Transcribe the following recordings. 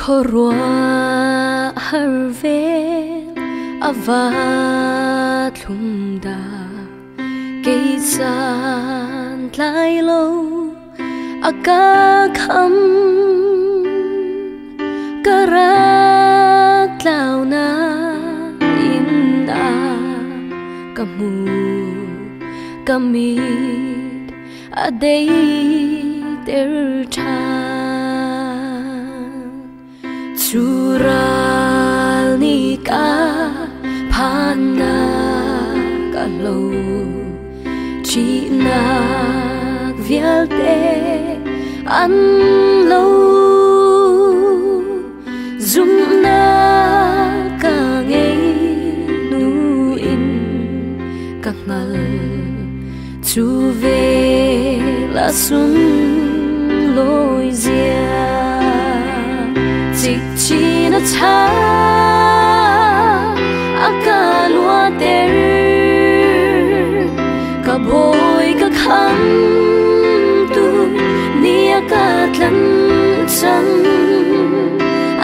khorwa harvel avat lumda keisan tlai lo akakham karak launa inda kamu kamit adei tercha sural nika phana kalo chỉ nak vial te an lo zum na ka ngei nu in ka ngal chu ve la sum loi zia chik chi na cha akalwa ter ka boy ka kham tu nia ka tlan chan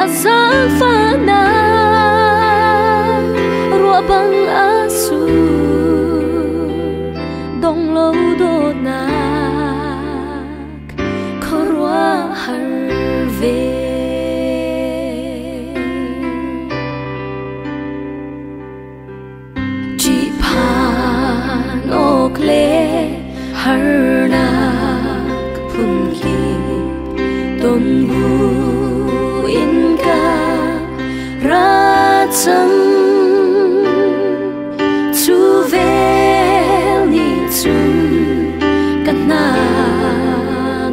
azal fa na rua bang asu dong lo do na khorwa har ve chỉ phan ok le har na phun ki ton bu in ka ra chang chu ve ni chun kan na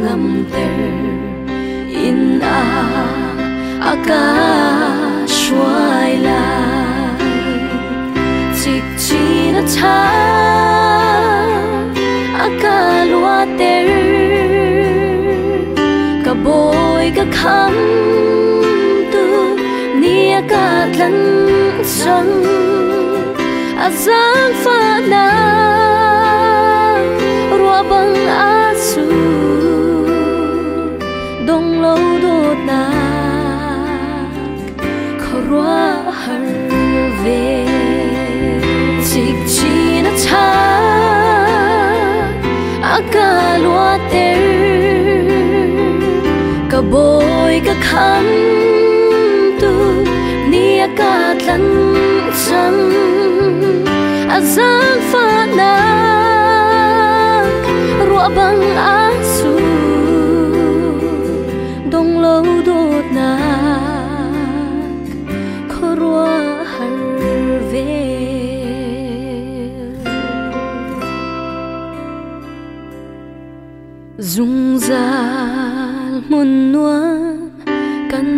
ngam ter in aka shwai lai chik chi na cha akalwa ter ka boy ka kham tu nia ka tlan sang azang fa na rua bang asu dong lo do na khorwa har ve chik chi na cha akalwa ter ka boy ka kham tu nia ka tlan sang azang fa na rua bang asu dong lo do na khorwa har ve dung zal mun nuan kan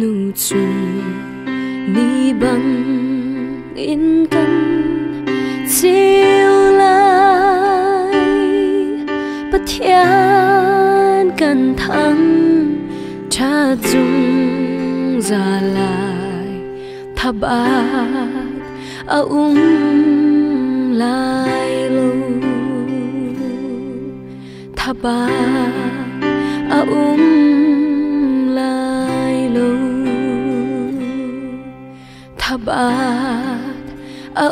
nu chung ni bang in kan chiu lai pathian kan thang cha chung za lai thabat a lai lo thabat a lai lo thabat a